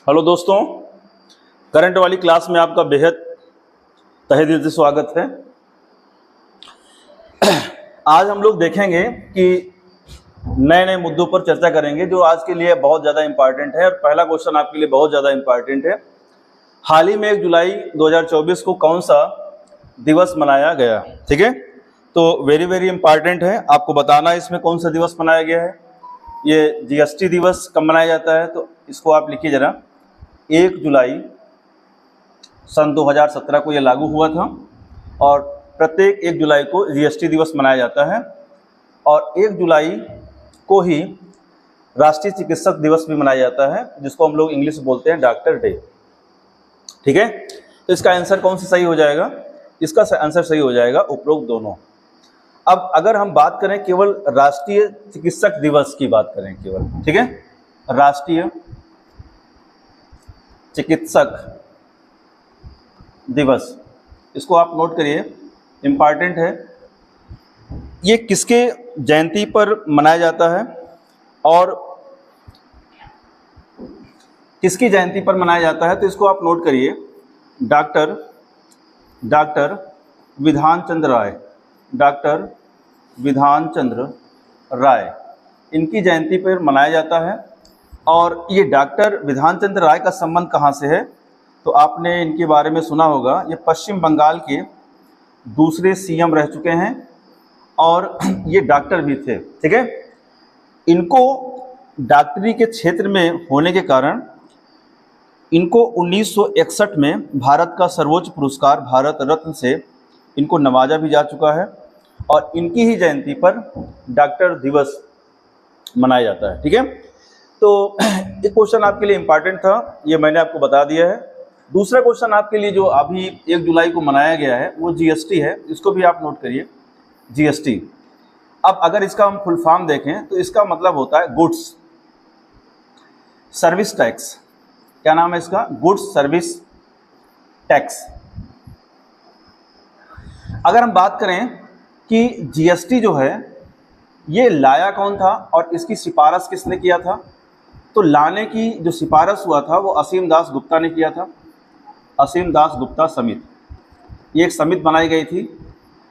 Hello दोस्तों, current वाली class में आपका बेहद तहे दिल से स्वागत है। आज हम लोग देखेंगे कि नए नए मुद्दों पर चर्चा करेंगे जो आज के लिए बहुत ज़्यादा इम्पॉर्टेंट है। और पहला क्वेश्चन आपके लिए बहुत ज़्यादा इम्पॉर्टेंट है। हाल ही में 1 जुलाई 2024 को कौन सा दिवस मनाया गया? ठीक है, तो वेरी वेरी इम्पॉर्टेंट है, आपको बताना है इसमें कौन सा दिवस मनाया गया है। ये जीएसटी दिवस कब मनाया जाता है, तो इसको आप लिखिए जरा। 1 जुलाई सन 2017 को यह लागू हुआ था और प्रत्येक 1 जुलाई को जीएसटी दिवस मनाया जाता है। और 1 जुलाई को ही राष्ट्रीय चिकित्सक दिवस भी मनाया जाता है, जिसको हम लोग इंग्लिश में बोलते हैं डॉक्टर डे। ठीक है, तो इसका आंसर कौन सा सही हो जाएगा? इसका आंसर सही हो जाएगा उपरोक्त दोनों। अब अगर हम बात करें केवल राष्ट्रीय चिकित्सक दिवस की बात करें केवल, ठीक है, राष्ट्रीय चिकित्सक दिवस, इसको आप नोट करिए, इम्पॉर्टेंट है। ये किसके जयंती पर मनाया जाता है और किसकी जयंती पर मनाया जाता है, तो इसको आप नोट करिए। डॉक्टर विधान चंद्र राय, डॉक्टर विधान चंद्र राय, इनकी जयंती पर मनाया जाता है। और ये डॉक्टर विधान चंद्र राय का संबंध कहाँ से है, तो आपने इनके बारे में सुना होगा। ये पश्चिम बंगाल के दूसरे सीएम रह चुके हैं और ये डॉक्टर भी थे। ठीक है, इनको डॉक्टरी के क्षेत्र में होने के कारण इनको 1961 में भारत का सर्वोच्च पुरस्कार भारत रत्न से इनको नवाजा भी जा चुका है और इनकी ही जयंती पर डॉक्टर दिवस मनाया जाता है। ठीक है, तो एक क्वेश्चन आपके लिए इम्पॉर्टेंट था, ये मैंने आपको बता दिया है। दूसरा क्वेश्चन आपके लिए जो अभी 1 जुलाई को मनाया गया है वो जीएसटी है, इसको भी आप नोट करिए, जीएसटी। अब अगर इसका हम फुल फॉर्म देखें तो इसका मतलब होता है गुड्स सर्विस टैक्स। क्या नाम है इसका? Goods service tax. अगर हम बात करें कि जीएसटी जो है ये लाया कौन था और इसकी सिफारिश किसने किया था, तो लाने की जो सिफारिश हुआ था वो असीम दास गुप्ता ने किया था। असीम दास गुप्ता समिति, ये एक समिति बनाई गई थी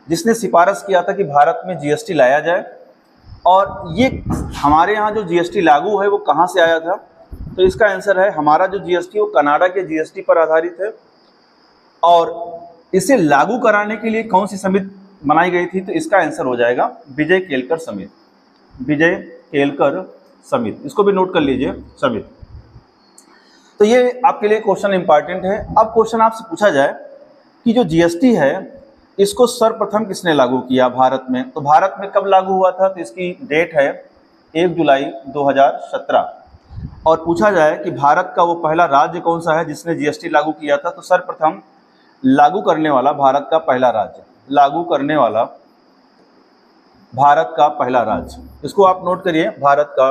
जिसने सिफारिश किया था कि भारत में जीएसटी लाया जाए। और ये हमारे यहाँ जो जीएसटी लागू है वो कहाँ से आया था, तो इसका आंसर है हमारा जो जीएसटी वो कनाडा के जीएसटी पर आधारित है। और इसे लागू कराने के लिए कौन सी समिति बनाई गई थी, तो इसका आंसर हो जाएगा विजय केलकर समिति। विजय केलकर समिति, इसको भी नोट कर लीजिए, समिति। तो ये आपके लिए क्वेश्चन इंपॉर्टेंट है। अब क्वेश्चन आपसे पूछा जाए कि जो जीएसटी है इसको सर्वप्रथम किसने लागू किया भारत में, तो भारत में कब लागू हुआ था, तो इसकी डेट है 1 जुलाई 2017। और पूछा जाए कि भारत का वो पहला राज्य कौन सा है जिसने जीएसटी लागू किया था, तो सर्वप्रथम लागू करने वाला भारत का पहला राज्य, लागू करने वाला भारत का पहला राज्य, इसको आप नोट करिए, भारत का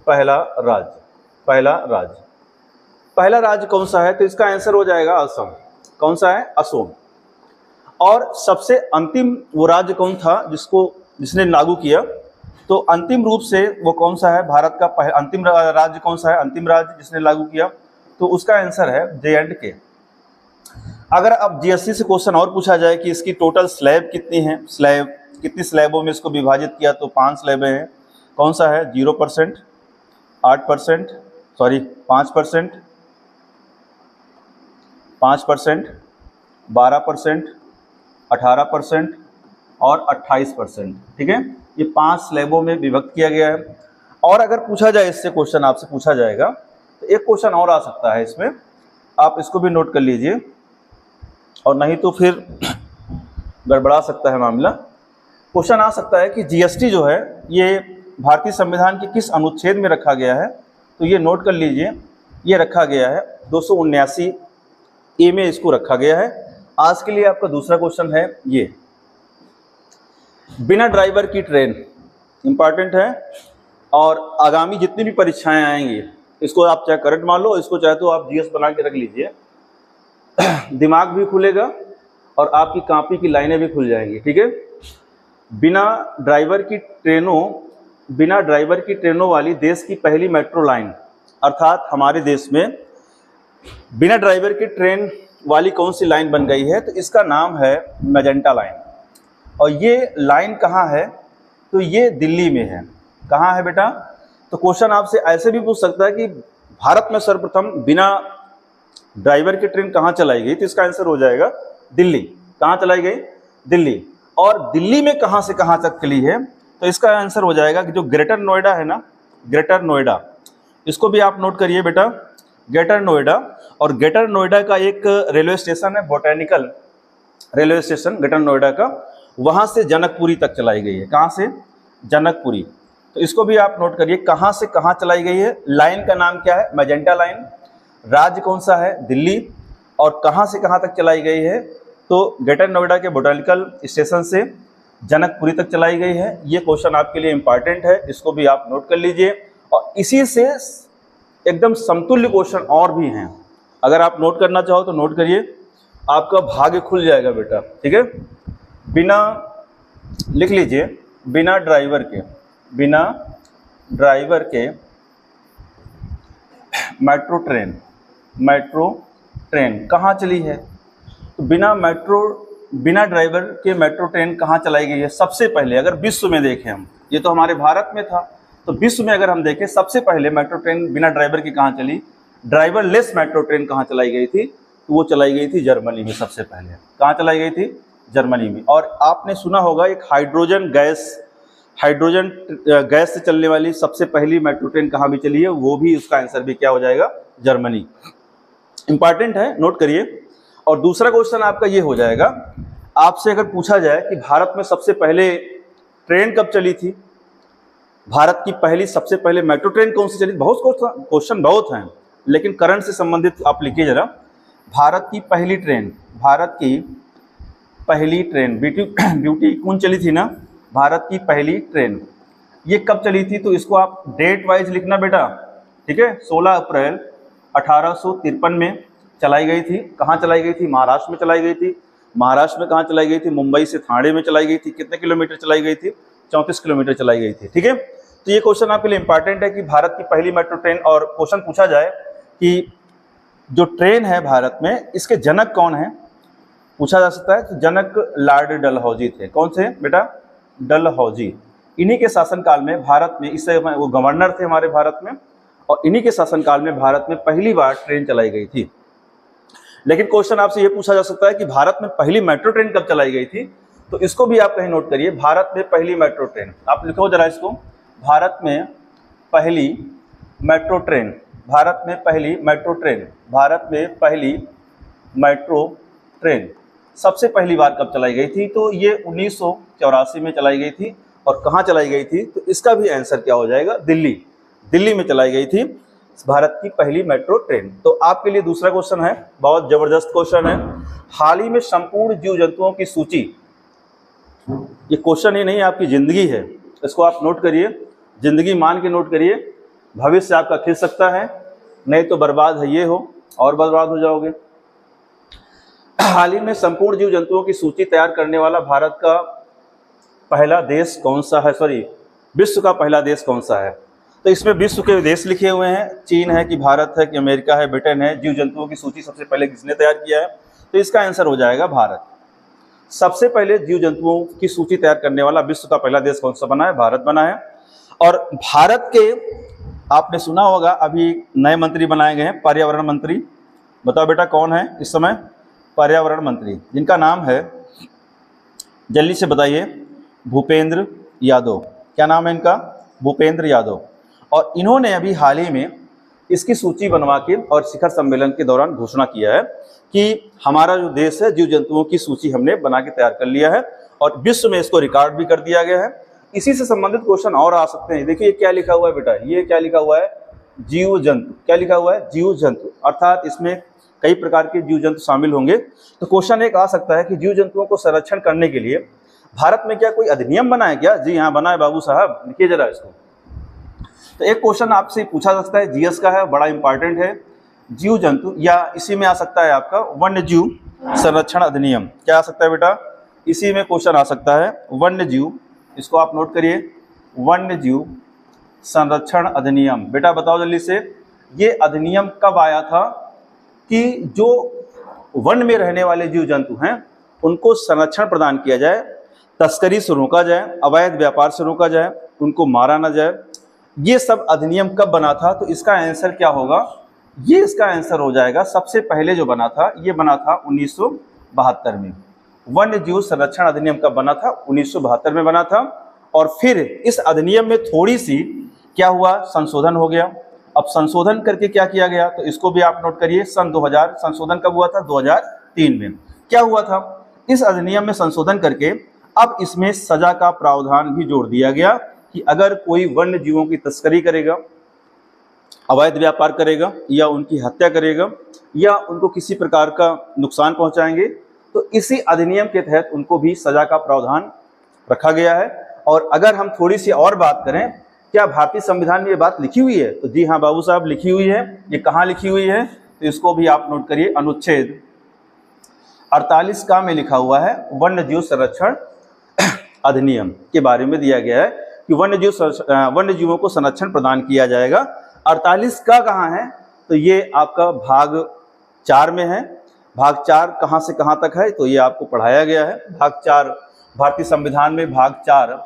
पहला राज्य। पहला राज्य कौन सा है, तो इसका आंसर हो जाएगा असम। कौन सा है? असम। और सबसे अंतिम वो राज्य कौन था जिसने लागू किया, तो अंतिम रूप से वो कौन सा है, भारत का अंतिम राज्य कौन सा है, अंतिम राज्य जिसने लागू किया, तो उसका आंसर है J&K। अगर अब जीएसटी से क्वेश्चन और पूछा जाए कि इसकी टोटल स्लैब कितनी है, कितनी स्लैबों में इसको विभाजित किया, तो 5 स्लैबें हैं। कौन सा है? 0%, 8%, 5%, 5%, 12%, 18% और 28%। ठीक है, ये 5 स्लैबों में विभक्त किया गया है। और अगर पूछा जाए इससे क्वेश्चन आपसे पूछा जाएगा, तो एक क्वेश्चन और आ सकता है इसमें, आप इसको भी नोट कर लीजिए, और नहीं तो फिर गड़बड़ा सकता है मामला। क्वेश्चन आ सकता है कि जीएसटी जो है ये भारतीय संविधान के किस अनुच्छेद में रखा गया है, तो ये नोट कर लीजिए, ये रखा गया है 279A में इसको रखा गया है। आज के लिए आपका दूसरा क्वेश्चन है ये, बिना ड्राइवर की ट्रेन, इंपॉर्टेंट है। और आगामी जितनी भी परीक्षाएं आएंगी इसको आप चाहे करंट मान लो, इसको चाहे तो आप जीएस बना के रख लीजिए, दिमाग भी खुलेगा और आपकी कॉपी की लाइनें भी खुल जाएंगी। ठीक है, बिना ड्राइवर की ट्रेनों वाली देश की पहली मेट्रो लाइन अर्थात हमारे देश में बिना ड्राइवर की ट्रेन वाली कौन सी लाइन बन गई है, तो इसका नाम है मैजेंटा लाइन। और ये लाइन कहाँ है, तो ये दिल्ली में है। कहाँ है बेटा, तो क्वेश्चन आपसे ऐसे भी पूछ सकता है कि भारत में सर्वप्रथम बिना ड्राइवर की ट्रेन कहाँ चलाई गई, तो इसका आंसर हो जाएगा दिल्ली। कहाँ चलाई गई, दिल्ली। और दिल्ली में कहाँ से कहाँ तक चली है, तो इसका आंसर हो जाएगा कि जो ग्रेटर नोएडा है ना, ग्रेटर नोएडा, इसको भी आप नोट करिए बेटा, ग्रेटर नोएडा। और ग्रेटर नोएडा का एक रेलवे स्टेशन है botanical railway station greater Noida का, वहाँ से जनकपुरी तक चलाई गई है। कहाँ से, जनकपुरी। तो इसको भी आप नोट करिए, कहाँ से कहाँ चलाई गई है। लाइन का नाम क्या है, मैजेंटा लाइन। राज्य कौन सा है, दिल्ली। और कहाँ से कहाँ तक चलाई गई है, तो ग्रेटर नोएडा के बोटैनिकल स्टेशन से जनकपुरी तक चलाई गई है। ये क्वेश्चन आपके लिए इंपॉर्टेंट है, इसको भी आप नोट कर लीजिए। और इसी से एकदम समतुल्य क्वेश्चन और भी हैं, अगर आप नोट करना चाहो तो नोट करिए, आपका भाग्य खुल जाएगा बेटा। ठीक है, बिना, लिख लीजिए, बिना ड्राइवर के, बिना ड्राइवर के मेट्रो ट्रेन, मेट्रो ट्रेन कहाँ चली है, तो बिना ड्राइवर के मेट्रो ट्रेन कहाँ चलाई गई है सबसे पहले। अगर विश्व में देखें हम, ये तो हमारे भारत में था, तो विश्व में अगर हम देखें सबसे पहले मेट्रो ट्रेन बिना ड्राइवर की कहाँ चली, ड्राइवर लेस मेट्रो ट्रेन कहाँ चलाई गई थी, तो वो चलाई गई थी जर्मनी में सबसे पहले। कहाँ चलाई गई थी, जर्मनी में। और आपने सुना होगा एक हाइड्रोजन गैस से चलने वाली सबसे पहली मेट्रो ट्रेन कहाँ भी चली है, वो भी, उसका आंसर भी क्या हो जाएगा, जर्मनी। इंपॉर्टेंट है, नोट करिए। और दूसरा क्वेश्चन आपका ये हो जाएगा, आपसे अगर पूछा जाए कि भारत में सबसे पहले ट्रेन कब चली थी, भारत की पहली सबसे पहले मेट्रो ट्रेन कौन सी चली, बहुत क्वेश्चन बहुत हैं, लेकिन करंट से संबंधित आप लिखिए जरा। भारत की पहली ट्रेन, भारत की पहली ट्रेन ब्यूटी कौन चली थी ना, भारत की पहली ट्रेन ये कब चली थी, तो इसको आप डेट वाइज लिखना बेटा। ठीक है, 16 अप्रैल 1853 में चलाई गई थी। कहाँ चलाई गई थी, महाराष्ट्र में चलाई गई थी। महाराष्ट्र में कहाँ चलाई गई थी, मुंबई से ठाणे में चलाई गई थी। कितने किलोमीटर चलाई गई थी, 34 किलोमीटर चलाई गई थी। ठीक है, तो ये क्वेश्चन आपके लिए इंपॉर्टेंट है कि भारत की पहली मेट्रो ट्रेन। और क्वेश्चन पूछा जाए कि जो ट्रेन है भारत में, इसके जनक कौन है, पूछा जा सकता है। तो जनक लॉर्ड डलहौजी थे। कौन से बेटा, डलहौजी। इन्हीं के शासनकाल में भारत में, इस समय वो गवर्नर थे हमारे भारत में, और इन्हीं के शासनकाल में भारत में पहली बार ट्रेन चलाई गई थी। लेकिन क्वेश्चन आपसे ये पूछा जा सकता है कि भारत में पहली मेट्रो ट्रेन कब चलाई गई थी, तो इसको भी आप कहीं नोट करिए। भारत में पहली मेट्रो ट्रेन, आप लिखो जरा इसको, भारत में पहली मेट्रो ट्रेन, भारत में पहली मेट्रो ट्रेन, भारत में पहली मेट्रो ट्रेन सबसे पहली बार कब चलाई गई थी, तो ये 1984 में चलाई गई थी। और कहाँ चलाई गई थी, तो इसका भी आंसर क्या हो जाएगा, दिल्ली। दिल्ली में चलाई गई थी भारत की पहली मेट्रो ट्रेन। तो आपके लिए दूसरा क्वेश्चन है, बहुत जबरदस्त क्वेश्चन है। हाल ही में संपूर्ण जीव जंतुओं की सूची, ये क्वेश्चन ही नहीं, आपकी जिंदगी है, इसको आप नोट करिए, जिंदगी मान के नोट करिए। भविष्य आपका खिल सकता है, नहीं तो बर्बाद है ये हो, और बर्बाद हो जाओगे। हाल ही में संपूर्ण जीव जंतुओं की सूची तैयार करने वाला भारत का पहला देश कौन सा है, सॉरी विश्व का पहला देश कौन सा है, तो इसमें विश्व के देश लिखे हुए हैं, चीन है कि भारत है कि अमेरिका है, ब्रिटेन है। जीव जंतुओं की सूची सबसे पहले किसने तैयार किया है, तो इसका आंसर हो जाएगा भारत। सबसे पहले जीव जंतुओं की सूची तैयार करने वाला विश्व का पहला देश कौन सा बना है, भारत बना है। और भारत के, आपने सुना होगा अभी नए मंत्री बनाए गए हैं, पर्यावरण मंत्री। बताओ बेटा कौन है इस समय, पर्यावरण मंत्री, जिनका नाम है, जल्दी से बताइए, भूपेंद्र यादव। क्या नाम है इनका, भूपेंद्र यादव। और इन्होंने अभी हाल ही में इसकी सूची बनवा के और शिखर सम्मेलन के दौरान घोषणा किया है कि हमारा जो देश है, जीव जंतुओं की सूची हमने बना के तैयार कर लिया है और विश्व में इसको रिकॉर्ड भी कर दिया गया है। इसी से संबंधित क्वेश्चन और आ सकते हैं। देखिए क्या लिखा हुआ है बेटा, ये क्या लिखा हुआ है, जीव जंतु। क्या लिखा हुआ है, जीव जंतु, अर्थात इसमें कई प्रकार के जीव जंतु शामिल होंगे। तो क्वेश्चन एक आ सकता है कि जीव जंतुओं को संरक्षण करने के लिए भारत में क्या कोई अधिनियम बना है क्या? जी हाँ बना है बाबू साहब, लिखिए जरा इसको। तो एक क्वेश्चन आपसे पूछा जा सकता है, जीएस का है, बड़ा इंपॉर्टेंट है। जीव जंतु, या इसी में आ सकता है आपका वन्य जीव संरक्षण अधिनियम। क्या आ सकता है बेटा, इसी में क्वेश्चन आ सकता है वन्य जीव, इसको आप नोट करिए, वन्य जीव संरक्षण अधिनियम। बेटा बताओ जल्दी से, ये अधिनियम कब आया था कि जो वन में रहने वाले जीव जंतु हैं उनको संरक्षण प्रदान किया जाए, तस्करी से रोका जाए, अवैध व्यापार से रोका जाए, उनको मारा ना जाए। ये सब अधिनियम कब बना था? तो इसका आंसर क्या होगा? ये इसका आंसर हो जाएगा, सबसे पहले जो बना था ये बना था 1972 में। वन्य जीव संरक्षण अधिनियम कब बना था? 1972 में बना था। और फिर इस अधिनियम में थोड़ी सी क्या हुआ, संशोधन हो गया। अब संशोधन करके क्या किया गया, तो इसको भी आप नोट करिए, सन 2000 संशोधन कब हुआ था? 2003 में। क्या हुआ था? इस अधिनियम में संशोधन करके अब इसमें सजा का प्रावधान भी जोड़ दिया गया कि अगर कोई वन्य जीवों की तस्करी करेगा, अवैध व्यापार करेगा या उनकी हत्या करेगा या उनको किसी प्रकार का नुकसान पहुंचाएंगे, तो इसी अधिनियम के तहत उनको भी सजा का प्रावधान रखा गया है। और अगर हम थोड़ी सी और बात करें, क्या भारतीय संविधान में ये बात लिखी हुई है? तो जी हाँ बाबू साहब, लिखी हुई है। ये कहाँ लिखी हुई है? तो इसको भी आप नोट करिए, अनुच्छेद 48 का में लिखा हुआ है, वन्य जीव संरक्षण अधिनियम के बारे में दिया गया है कि वन्य जीवों को संरक्षण प्रदान किया जाएगा। 48 का कहाँ है? तो ये आपका भाग 4 में है। भाग 4 कहाँ से कहाँ तक है? तो ये आपको पढ़ाया गया है। भाग 4 भारतीय संविधान में भाग 4,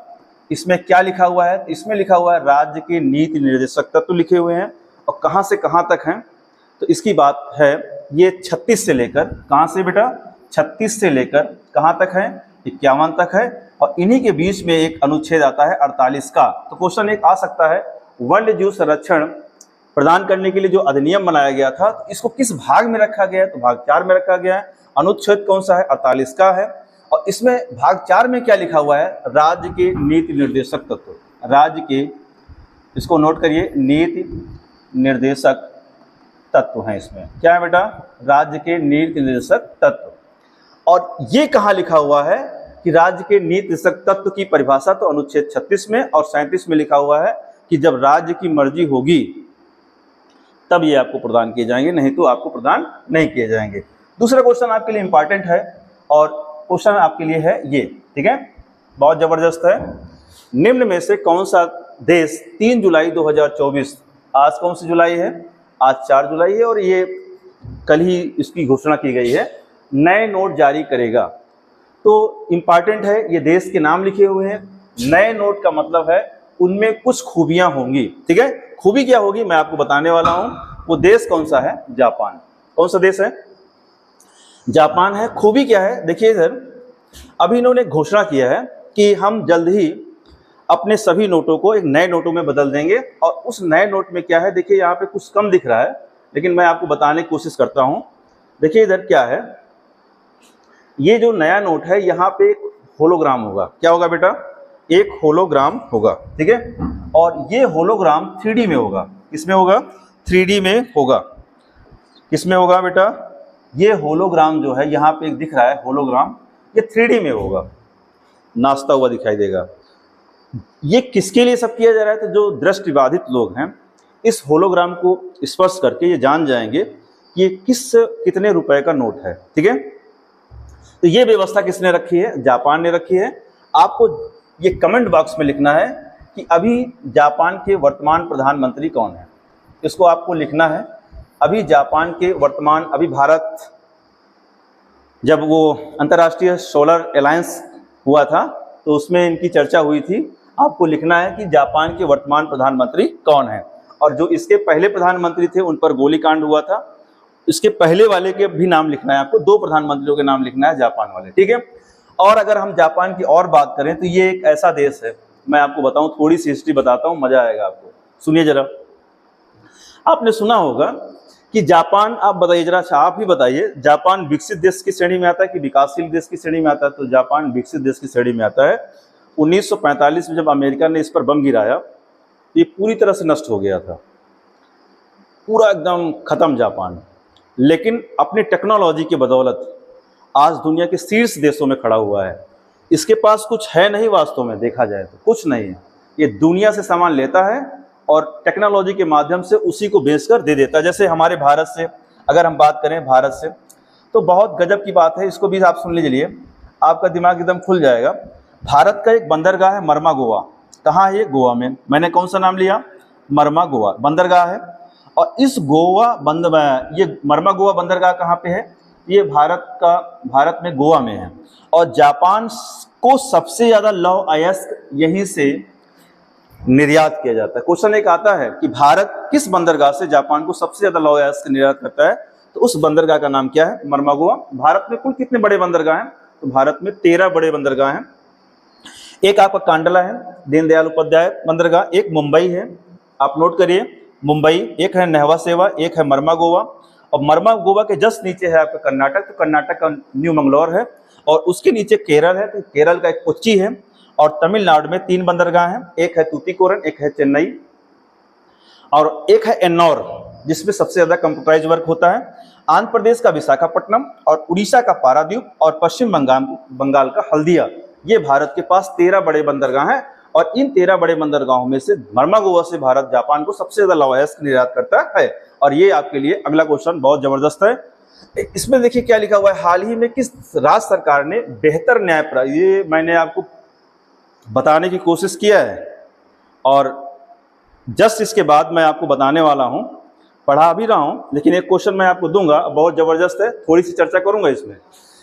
इसमें क्या लिखा हुआ है? इसमें लिखा हुआ है राज्य के नीति निर्देशक तत्व लिखे हुए हैं। और कहाँ से कहाँ तक हैं? तो इसकी बात है, ये 36 से लेकर, कहाँ से बेटा? 36 से लेकर कहाँ तक है? 51 तक है। और इन्हीं के बीच में एक अनुच्छेद आता है 48 का। तो क्वेश्चन एक आ सकता है, वन्य जीव संरक्षण प्रदान करने के लिए जो अधिनियम बनाया गया था, तो इसको किस भाग में रखा गया है? तो भाग 4 में रखा गया है। अनुच्छेद कौन सा है? 48 का है। और इसमें भाग 4 में क्या लिखा हुआ है? राज्य के नीति निर्देशक तत्व। राज्य के, इसको नोट करिए, नीति निर्देशक तत्व हैं। इसमें क्या है बेटा? राज्य के नीति निर्देशक तत्व। और ये कहाँ लिखा हुआ है कि राज्य के नीति निर्देशक तत्व की परिभाषा? तो अनुच्छेद 36 में और 37 में लिखा हुआ है कि जब राज्य की मर्जी होगी तब ये आपको प्रदान किए जाएंगे, नहीं तो आपको प्रदान नहीं किए जाएंगे। दूसरा क्वेश्चन आपके लिए इंपॉर्टेंट है और क्वेश्चन आपके लिए है ये, ठीक है, बहुत जबरदस्त है। निम्न में से कौन सा देश 3 जुलाई 2024, आज कौन सी जुलाई है? आज 4 जुलाई है और ये कल ही इसकी घोषणा की गई है, नए नोट जारी करेगा? तो इंपॉर्टेंट है, ये देश के नाम लिखे हुए हैं। नए नोट का मतलब है उनमें कुछ खूबियां होंगी, ठीक है। खूबी क्या होगी मैं आपको बताने वाला हूं। वो देश कौन सा है? जापान। कौन सा देश है? जापान है। खूबी क्या है? देखिए इधर, अभी इन्होंने घोषणा किया है कि हम जल्द ही अपने सभी नोटों को एक नए नोटों में बदल देंगे। और उस नए नोट में क्या है, देखिए यहाँ पे कुछ कम दिख रहा है, लेकिन मैं आपको बताने की कोशिश करता हूँ। देखिए इधर क्या है, ये जो नया नोट है यहाँ पे एक होलोग्राम होगा। क्या होगा बेटा? एक होलोग्राम होगा, ठीक है। और ये होलोग्राम 3D में होगा। किसमें होगा? 3D में होगा। किसमें होगा बेटा? ये होलोग्राम जो है यहाँ पे एक दिख रहा है होलोग्राम, ये 3D में होगा, नाचता हुआ दिखाई देगा। ये किसके लिए सब किया जा रहा है? तो जो दृष्टिबाधित लोग हैं इस होलोग्राम को स्पर्श करके ये जान जाएंगे कि ये कितने रुपए का नोट है, ठीक है। तो ये व्यवस्था किसने रखी है? जापान ने रखी है। आपको ये कमेंट बॉक्स में लिखना है कि अभी जापान के वर्तमान प्रधानमंत्री कौन है, इसको आपको लिखना है। अभी जापान के वर्तमान, अभी भारत जब वो अंतर्राष्ट्रीय सोलर अलायंस हुआ था तो उसमें इनकी चर्चा हुई थी। आपको लिखना है कि जापान के वर्तमान प्रधानमंत्री कौन है। और जो इसके पहले प्रधानमंत्री थे उन पर गोलीकांड हुआ था, इसके पहले वाले के भी नाम लिखना है आपको। 2 प्रधानमंत्रियों के नाम लिखना है जापान वाले, ठीक है। और अगर हम जापान की और बात करें तो ये एक ऐसा देश है, मैं आपको बताऊं, थोड़ी सी हिस्ट्री बताता हूं, मजा आएगा आपको। सुनिए जरा, आपने सुना होगा कि जापान, आप बताइए जरा, आप ही बताइए, जापान विकसित देश की श्रेणी में आता है कि विकासशील देश की श्रेणी में आता है? तो जापान विकसित देश की श्रेणी में आता है। 1945 में जब अमेरिका ने इस पर बम गिराया, ये पूरी तरह से नष्ट हो गया था, पूरा एकदम खत्म जापान। लेकिन अपनी टेक्नोलॉजी की बदौलत आज दुनिया के शीर्ष देशों में खड़ा हुआ है। इसके पास कुछ है नहीं, वास्तव में देखा जाए तो कुछ नहीं है। ये दुनिया से सामान लेता है और टेक्नोलॉजी के माध्यम से उसी को बेचकर दे देता है। जैसे हमारे भारत से अगर हम बात करें, भारत से, तो बहुत गजब की बात है, इसको भी आप सुन लीजिए, आपका दिमाग एकदम खुल जाएगा। भारत का एक बंदरगाह है मरमा गोवा। कहाँ है ये? गोवा में। मैंने कौन सा नाम लिया? मरमा गोवा बंदरगाह है। और इस गोवा ये मर्मा गोवा बंदरगाह कहाँ पे है? ये भारत में गोवा में है। और जापान को सबसे ज़्यादा लौह अयस्क यहीं से निर्यात किया जाता है। क्वेश्चन एक आता है कि भारत किस बंदरगाह से जापान को सबसे ज़्यादा लौह अयस्क निर्यात करता है, तो उस बंदरगाह का नाम क्या है? मर्मा गोवा। भारत में कुल कितने बड़े बंदरगाह हैं? तो भारत में 13 बड़े बंदरगाह हैं। एक आपका कांडला है, दीनदयाल उपाध्याय बंदरगाह, एक मुंबई है, आप नोट करिए मुंबई, एक है नेहवा सेवा, एक है मर्मा गोवा। और मर्मा गोवा के जस्ट नीचे है आपका कर्नाटक, तो कर्नाटक का न्यू मंगलौर है। और उसके नीचे केरल है, तो केरल का एक कोच्चि है। और तमिलनाडु में 3 बंदरगाह हैं, एक है तूतीकोरन, एक है चेन्नई और एक है एन्नौर, जिसमें सबसे ज़्यादा कंप्यूटराइज वर्क होता है। आंध्र प्रदेश का विशाखापट्टनम और उड़ीसा का पारादीप और पश्चिम बंगाल का हल्दिया, ये भारत के पास 13 बड़े बंदरगाह हैं। और इन 13 बड़े बंदरगाहों में से मर्मा गोवा से भारत जापान को सबसे ज़्यादा लौह अयस्क निर्यात करता है। और ये आपके लिए अगला क्वेश्चन बहुत ज़बरदस्त है। इसमें देखिए क्या लिखा हुआ है, हाल ही में किस राज्य सरकार ने बेहतर न्याय, ये मैंने आपको बताने की कोशिश किया है और जस्ट इसके बाद मैं आपको बताने वाला हूं, पढ़ा भी रहा हूं, लेकिन एक क्वेश्चन मैं आपको दूंगा, बहुत ज़बरदस्त है, थोड़ी सी चर्चा करूंगा इसमें।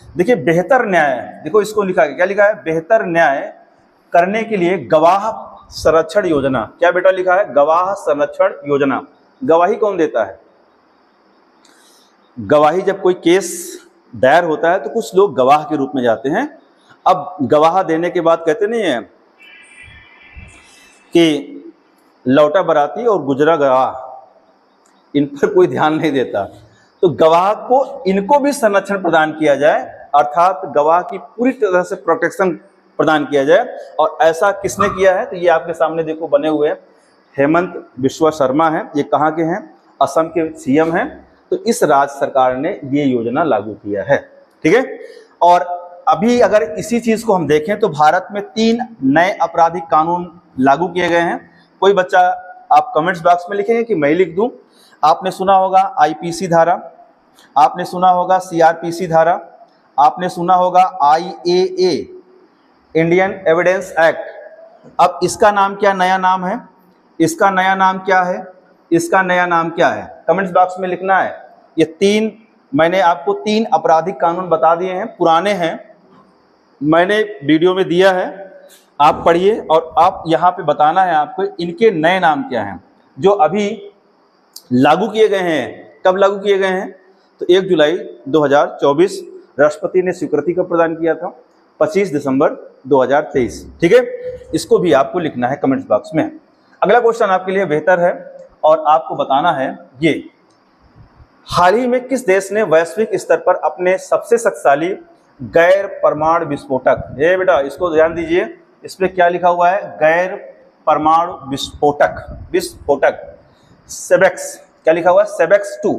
देखिए बेहतर न्याय, देखो इसको लिखा है, क्या लिखा है? बेहतर न्याय करने के लिए गवाह संरक्षण योजना। क्या बेटा लिखा है? गवाह संरक्षण योजना। गवाही कौन देता है? गवाही जब कोई केस दायर होता है तो कुछ लोग गवाह के रूप में जाते हैं। अब गवाह देने के बाद कहते नहीं है कि लौटा बराती और गुजरा गवाह, इन पर कोई ध्यान नहीं देता। तो गवाह को, इनको भी संरक्षण प्रदान किया जाए, अर्थात गवाह की पूरी तरह से प्रोटेक्शन प्रदान किया जाए। और ऐसा किसने किया है? तो ये आपके सामने देखो बने हुए हैं, हेमंत बिश्वा शर्मा हैं, ये कहाँ के हैं? असम के सीएम हैं। तो इस राज्य सरकार ने ये योजना लागू किया है, ठीक है। और अभी अगर इसी चीज़ को हम देखें तो भारत में 3 नए आपराधिक कानून लागू किए गए हैं। कोई बच्चा आप कमेंट्स बॉक्स में लिखेंगे कि मैं लिख दूं। आपने सुना होगा आईपीसी धारा, आपने सुना होगा सीआरपीसी धारा, आपने सुना होगा आईएए, इंडियन एविडेंस एक्ट। अब इसका नाम क्या नया नाम है? इसका नया नाम क्या है? इसका नया नाम क्या है? कमेंट्स बॉक्स में लिखना है। ये 3 मैंने आपको 3 आपराधिक कानून बता दिए हैं, पुराने हैं, मैंने वीडियो में दिया है, आप पढ़िए और आप यहाँ पे बताना है आपको इनके नए नाम क्या हैं जो अभी लागू किए गए हैं। कब लागू किए गए हैं? तो 1 जुलाई 2024 राष्ट्रपति ने स्वीकृति का प्रदान किया था, 25 दिसंबर 2023, ठीक है। इसको भी आपको लिखना है कमेंट्स बॉक्स में। अगला क्वेश्चन आपके लिए बेहतर है और आपको बताना है ये, हाल ही में किस देश ने वैश्विक स्तर पर अपने सबसे शक्तिशाली गैर परमाणु विस्फोटक, ये बेटा इसको ध्यान दीजिए, इस पर क्या लिखा हुआ है? गैर परमाणु विस्फोटक सेबेक्स, क्या लिखा हुआ है? सेबेक्स 2।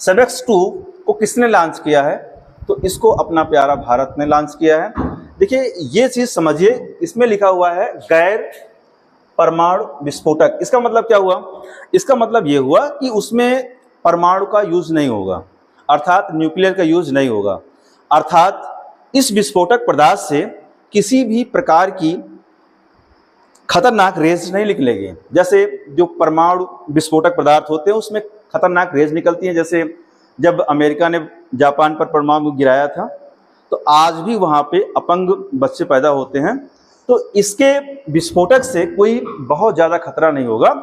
सेबेक्स 2 को किसने लॉन्च किया है? तो इसको अपना प्यारा भारत ने लॉन्च किया है। देखिए ये चीज समझिए, इसमें लिखा हुआ है गैर परमाणु विस्फोटक। इसका मतलब क्या हुआ? इसका मतलब ये हुआ कि उसमें परमाणु का यूज नहीं होगा, अर्थात न्यूक्लियर का यूज नहीं होगा, अर्थात इस विस्फोटक पदार्थ से किसी भी प्रकार की खतरनाक रेज नहीं निकलेगी। जैसे जो परमाणु विस्फोटक पदार्थ होते हैं उसमें खतरनाक रेज निकलती हैं, जैसे जब अमेरिका ने जापान पर परमाणु गिराया था तो आज भी वहाँ पे अपंग बच्चे पैदा होते हैं। तो इसके विस्फोटक से कोई बहुत ज़्यादा खतरा नहीं होगा।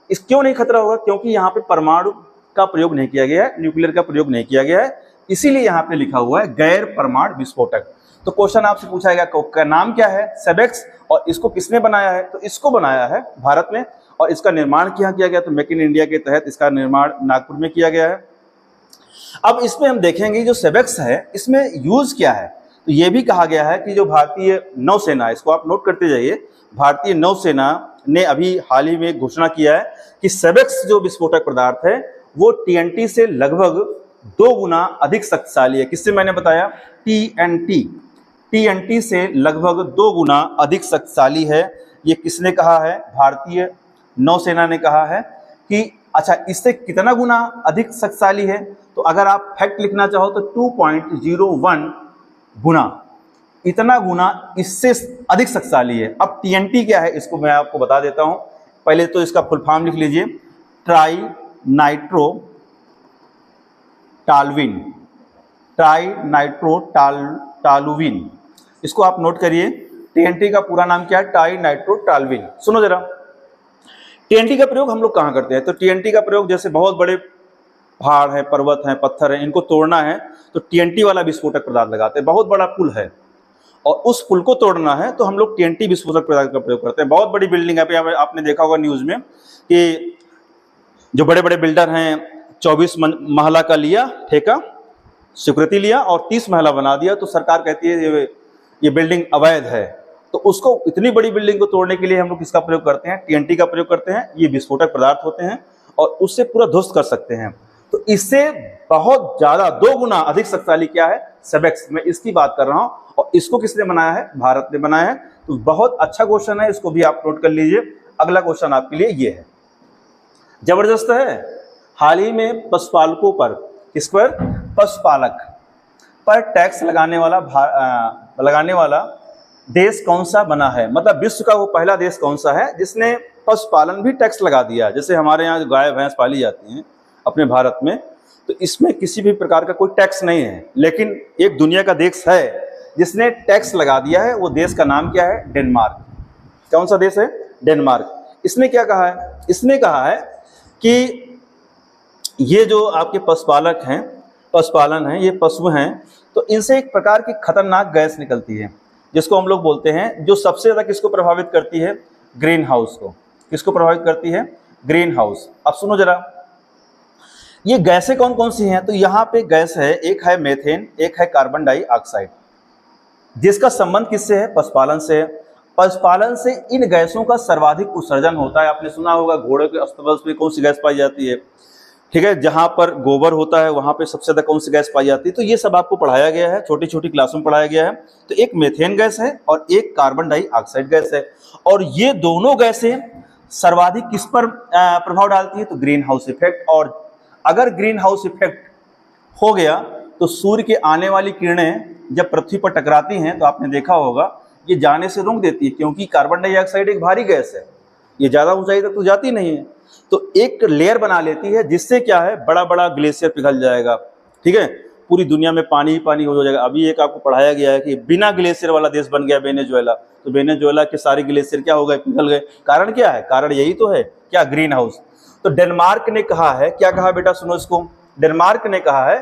इस क्यों नहीं खतरा होगा? क्योंकि यहाँ पे परमाणु का प्रयोग नहीं किया गया है, न्यूक्लियर का प्रयोग नहीं किया गया है, इसीलिए यहाँ पे लिखा हुआ है गैर परमाणु विस्फोटक। तो क्वेश्चन आपसे पूछा गया का नाम क्या है? सेबेक्स। और इसको किसने बनाया है? तो इसको बनाया है भारत में। और इसका निर्माण क्या किया गया? तो मेक इन इंडिया के तहत इसका निर्माण नागपुर में किया गया है। अब इसमें हम देखेंगे जो सेबेक्स है इसमें यूज क्या है। तो ये भी कहा गया है कि जो भारतीय नौसेना, इसको आप नोट करते जाइए, भारतीय नौसेना ने अभी हाल ही में घोषणा किया है कि सेबेक्स जो विस्फोटक पदार्थ है वो टीएनटी से लगभग 2 गुना अधिक शक्तिशाली है। किससे मैंने बताया? टीएनटी से लगभग 2 गुना अधिक शक्तिशाली है। ये किसने कहा है? भारतीय नौसेना ने कहा है कि अच्छा इससे कितना गुना अधिक शक्तिशाली है? तो अगर आप फैक्ट लिखना चाहो तो 2.01 गुना, इतना गुना इससे अधिक शक्तिशाली है। अब टीएनटी क्या है इसको मैं आपको बता देता हूं। पहले तो इसका फुल फॉर्म लिख लीजिए, ट्राइनाइट्रोटालुविन। इसको आप नोट करिए। टीएनटी का पूरा नाम क्या है? ट्राइनाइट्रोटालुविन। सुनो जरा, टीएनटी का प्रयोग हम लोग कहाँ करते हैं? तो टीएनटी का प्रयोग जैसे बहुत बड़े पहाड़ है, पर्वत हैं, पत्थर हैं, इनको तोड़ना है तो टीएनटी वाला विस्फोटक पदार्थ लगाते हैं। बहुत बड़ा पुल है और उस पुल को तोड़ना है तो हम लोग टीएनटी विस्फोटक पदार्थ का प्रयोग करते हैं। बहुत बड़ी बिल्डिंग है, आपने देखा होगा न्यूज में कि जो बड़े बड़े बिल्डर हैं 24 महला का लिया ठेका, स्वीकृति लिया और 30 महला बना दिया, तो सरकार कहती है ये बिल्डिंग अवैध है। तो उसको, इतनी बड़ी बिल्डिंग को तोड़ने के लिए हम लोग किसका प्रयोग करते हैं? टीएनटी का प्रयोग करते हैं। ये विस्फोटक पदार्थ होते हैं और उससे पूरा ध्वस्त कर सकते हैं। तो इससे बहुत ज्यादा 2 गुना अधिक शक्तिशाली क्या है? सेबेक्स। मैं इसकी बात कर रहा हूं और इसको किसने बनाया है? भारत ने बनाया है। तो बहुत अच्छा क्वेश्चन है, इसको भी आप नोट कर लीजिए। अगला क्वेश्चन आपके लिए ये है, जबरदस्त है। हाल ही में पशुपालकों पर, किस पर? पशुपालक पर टैक्स लगाने वाला देश कौन सा बना है? मतलब विश्व का वो पहला देश कौन सा है जिसने पशुपालन भी टैक्स लगा दिया? जैसे हमारे यहाँ गाय भैंस पाली जाती हैं अपने भारत में, तो इसमें किसी भी प्रकार का कोई टैक्स नहीं है, लेकिन एक दुनिया का देश है जिसने टैक्स लगा दिया है। वो देश का नाम क्या है? डेनमार्क। कौन सा देश है? डेनमार्क। इसने क्या कहा है? इसने कहा है कि ये जो आपके पशुपालन है, ये पशु हैं, तो इनसे एक प्रकार की खतरनाक गैस निकलती है जिसको हम लोग बोलते हैं, जो सबसे ज्यादा किसको प्रभावित करती है? ग्रीन हाउस को। किसको प्रभावित करती है? Green house. अब सुनो जरा, ये गैसें कौन कौन सी हैं? तो यहाँ पे गैस है, एक है मेथेन, एक है कार्बन डाइऑक्साइड, जिसका संबंध किससे है? पशुपालन से है। पशुपालन से इन गैसों का सर्वाधिक उत्सर्जन होता है। आपने सुना होगा घोड़े के अस्तबल में कौन सी गैस पाई जाती है, ठीक है? जहाँ पर गोबर होता है वहाँ पे सबसे ज्यादा कौन सी गैस पाई जाती है? तो ये सब आपको पढ़ाया गया है, छोटी छोटी क्लासों में पढ़ाया गया है। तो एक मेथेन गैस है और एक कार्बन डाइऑक्साइड गैस है, और ये दोनों गैसें सर्वाधिक किस पर प्रभाव डालती है? तो ग्रीन हाउस इफेक्ट। और अगर ग्रीन हाउस इफेक्ट हो गया तो सूर्य की आने वाली किरणें जब पृथ्वी पर टकराती हैं तो आपने देखा होगा ये जाने से रोक देती है, क्योंकि कार्बन डाइऑक्साइड एक भारी गैस है, ये ज़्यादा ऊंचाई तक तो जाती नहीं है, तो एक लेयर बना लेती है जिससे क्या है? बड़ा बड़ा ग्लेशियर पिघल जाएगा, ठीक है? पूरी दुनिया में पानी ही पानी हो जाएगा। अभी एक आपको पढ़ाया गया है कि बिना ग्लेशियर वाला देश बन गया वेनेजुएला, तो वेनेजुएला के सारे ग्लेशियर क्या हो गए? पिघल गए। कारण क्या है? कारण यही तो है, क्या? Green house. तो डेनमार्क ने कहा है, क्या कहा बेटा? सुनो इसको। डेनमार्क ने कहा है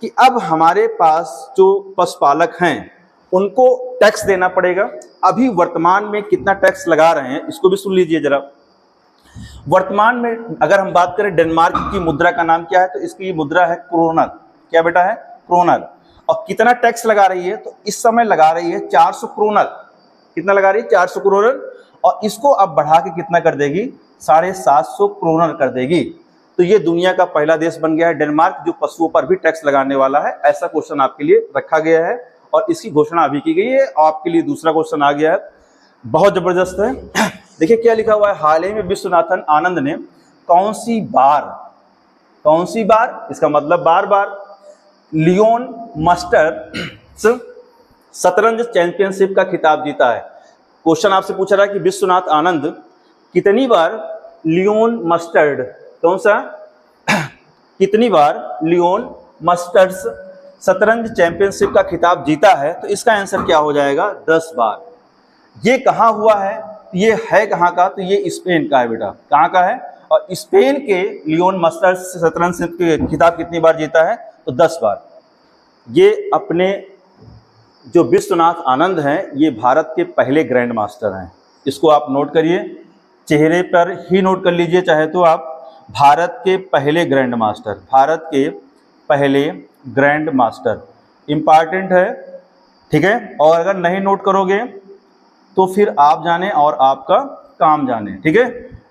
कि अब हमारे पास जो पशुपालक हैं उनको टैक्स देना पड़ेगा। अभी वर्तमान में कितना टैक्स लगा रहे हैं इसको भी सुन लीजिए जरा। वर्तमान में अगर हम बात करें डेनमार्क की मुद्रा का नाम क्या है, तो इसकी मुद्रा है क्रोनर। क्या बेटा है? क्रोनर। और कितना टैक्स लगा रही है? तो इस समय लगा रही है 400 क्रोनर। कितना लगा रही है? 400 क्रोनर। और इसको अब बढ़ा के कितना कर देगी? 750 क्रोनर कर देगी। तो ये दुनिया का पहला देश बन गया है डेनमार्क जो पशुओं पर भी टैक्स लगाने वाला है। ऐसा क्वेश्चन आपके लिए रखा गया है और इसकी घोषणा अभी की गई है। आपके लिए दूसरा क्वेश्चन आ गया है, बहुत जबरदस्त है। देखिए क्या लिखा हुआ है, हाल ही में विश्वनाथन आनंद ने कौन सी बार, इसका मतलब बार बार, लियोन मास्टर्स शतरंज चैंपियनशिप का खिताब जीता है। क्वेश्चन आपसे पूछा रहा है कि विश्वनाथ आनंद कितनी बार लियोन मास्टर्ड, कौन सा, कितनी बार लियोन मास्टर्स शतरंज चैंपियनशिप का खिताब जीता है? तो इसका आंसर क्या हो जाएगा? 10 बार। ये कहाँ हुआ है? ये है कहाँ का? तो ये स्पेन का है बेटा। कहाँ का है? और स्पेन के लियोन मास्टर्स शतरंज के खिताब कितनी बार जीता है? तो 10 बार। ये अपने जो विश्वनाथ आनंद हैं ये भारत के पहले ग्रैंड मास्टर हैं। इसको आप नोट करिए, चेहरे पर ही नोट कर लीजिए चाहे तो आप। भारत के पहले ग्रैंड मास्टर, भारत के पहले ग्रैंड मास्टर, इंपॉर्टेंट है, ठीक है? और अगर नहीं नोट करोगे तो फिर आप जाने और आपका काम जाने, ठीक है?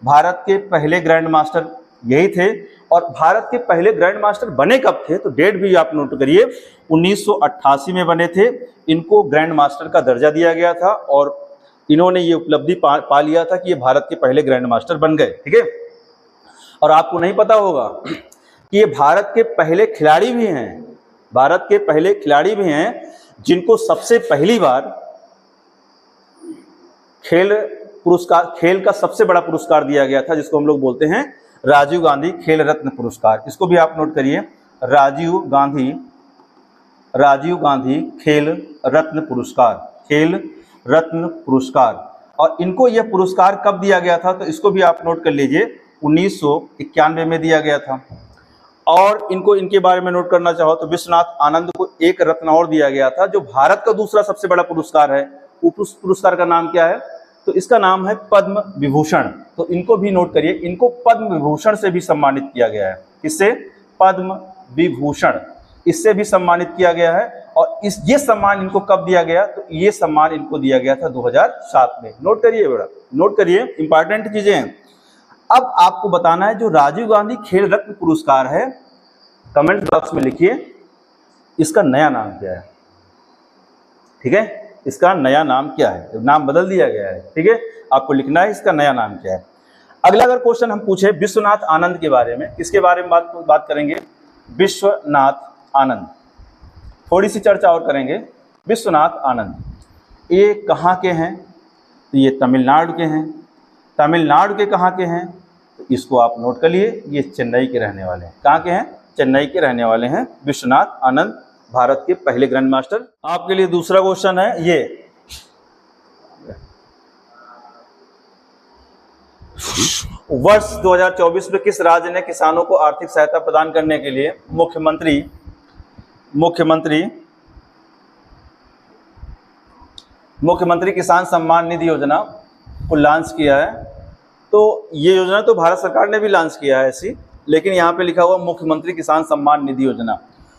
भारत के पहले ग्रैंड मास्टर यही थे। और भारत के पहले ग्रैंड मास्टर बने कब थे? तो डेट भी आप नोट करिए, 1988 में बने थे। इनको ग्रैंड मास्टर का दर्जा दिया गया था और इन्होंने ये उपलब्धि पा लिया था कि ये भारत के पहले ग्रैंड मास्टर बन गए, ठीक है? और आपको नहीं पता होगा कि ये भारत के पहले खिलाड़ी भी हैं, भारत के पहले खिलाड़ी भी हैं जिनको सबसे पहली बार खेल का सबसे बड़ा पुरस्कार दिया गया था, जिसको हम लोग बोलते हैं राजीव गांधी खेल रत्न पुरस्कार, इसको भी आप नोट करिए, राजीव गांधी खेल रत्न पुरस्कार, खेल रत्न पुरस्कार। और इनको यह पुरस्कार कब दिया गया था, तो इसको भी आप नोट कर लीजिए, 1991 में दिया गया था। और इनको इनके बारे में नोट करना चाहो तो विश्वनाथ आनंद को एक रत्न और दिया गया था, जो भारत का दूसरा सबसे बड़ा पुरस्कार है। उस पुरस्कार का नाम क्या है, तो इसका नाम है पद्म विभूषण। तो इनको भी नोट करिए, इनको पद्म विभूषण से भी सम्मानित किया गया है। किससे? पद्म विभूषण, इससे भी सम्मानित किया गया है। और ये सम्मान इनको कब दिया गया, तो ये सम्मान इनको दिया गया था 2007 में। नोट करिए बेटा, नोट करिए, इंपॉर्टेंट चीजें हैं। अब आपको बताना है जो राजीव गांधी खेल रत्न पुरस्कार है, कमेंट बॉक्स में लिखिए इसका नया नाम क्या है। ठीक है, इसका नया नाम क्या है, नाम बदल दिया गया है। ठीक है, आपको लिखना है इसका नया नाम क्या है। अगला अगर क्वेश्चन हम पूछे विश्वनाथ आनंद के बारे में, किसके बारे में बात करेंगे, विश्वनाथ आनंद, थोड़ी सी चर्चा और करेंगे। विश्वनाथ आनंद ये कहाँ के हैं, तो ये तमिलनाडु के हैं। तमिलनाडु के कहाँ के हैं, तो इसको आप नोट कर लिए, ये चेन्नई के रहने वाले हैं। कहाँ के हैं, चेन्नई के रहने वाले हैं विश्वनाथ आनंद, भारत के पहले ग्रैंड मास्टर। आपके लिए दूसरा क्वेश्चन है ये, वर्ष 2024 में किस राज्य ने किसानों को आर्थिक सहायता प्रदान करने के लिए मुख्यमंत्री किसान सम्मान निधि योजना को लॉन्च किया है। तो ये योजना तो भारत सरकार ने भी लॉन्च किया है ऐसी, लेकिन यहाँ पे लिखा हुआ मुख्यमंत्री किसान सम्मान निधि योजना,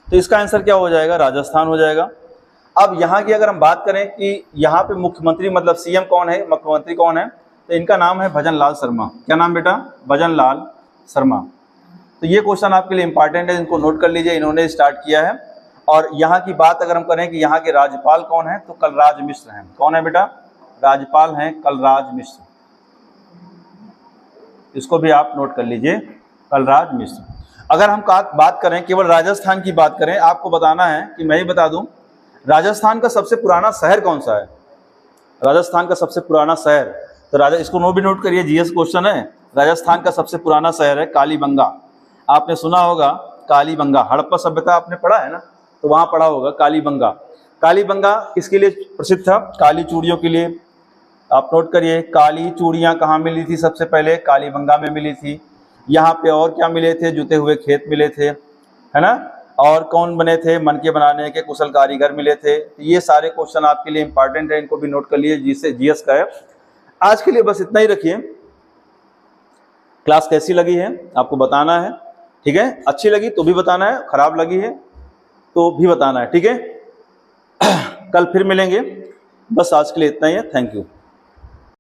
तो इसका आंसर क्या हो जाएगा, राजस्थान हो जाएगा। अब यहाँ की अगर हम बात करें कि यहाँ पे मुख्यमंत्री मतलब सीएम कौन है, मुख्यमंत्री कौन है, तो इनका नाम है भजन लाल शर्मा। क्या नाम बेटा, भजन लाल शर्मा। तो ये क्वेश्चन आपके लिए इंपॉर्टेंट है, इनको नोट कर लीजिए, इन्होंने स्टार्ट किया है। और यहाँ की बात अगर हम करें कि यहाँ के राज्यपाल कौन है, तो कलराज मिश्र हैं। कौन है बेटा, राज्यपाल हैं कलराज मिश्र, इसको भी आप नोट कर लीजिए, कलराज मिश्र। अगर हम बात करें केवल राजस्थान की बात करें, आपको बताना है कि मैं ही बता दूं राजस्थान का सबसे पुराना शहर कौन सा है, राजस्थान का सबसे पुराना शहर, तो इसको भी नोट करिए, जीएस क्वेश्चन है। राजस्थान का सबसे पुराना शहर है कालीबंगा। आपने सुना होगा कालीबंगा, हड़प्पा सभ्यता आपने पढ़ा है ना, तो वहाँ पढ़ा होगा कालीबंगा। कालीबंगा किसके लिए प्रसिद्ध था, काली चूड़ियों के लिए। आप नोट करिए, काली चूड़ियाँ कहाँ मिली थी सबसे पहले, कालीबंगा में मिली थी। यहाँ पे और क्या मिले थे, जुते हुए खेत मिले थे, है ना। और कौन बने थे, मनके बनाने के कुशल कारीगर मिले थे। ये सारे क्वेश्चन आपके लिए इंपॉर्टेंट है, इनको भी नोट कर लिए, जिससे जीएस का है। आज के लिए बस इतना ही रखिए। क्लास कैसी लगी है आपको बताना है, ठीक है। अच्छी लगी तो भी बताना है, खराब लगी है तो भी बताना है, ठीक है। कल फिर मिलेंगे, बस आज के लिए इतना ही है। Thank you.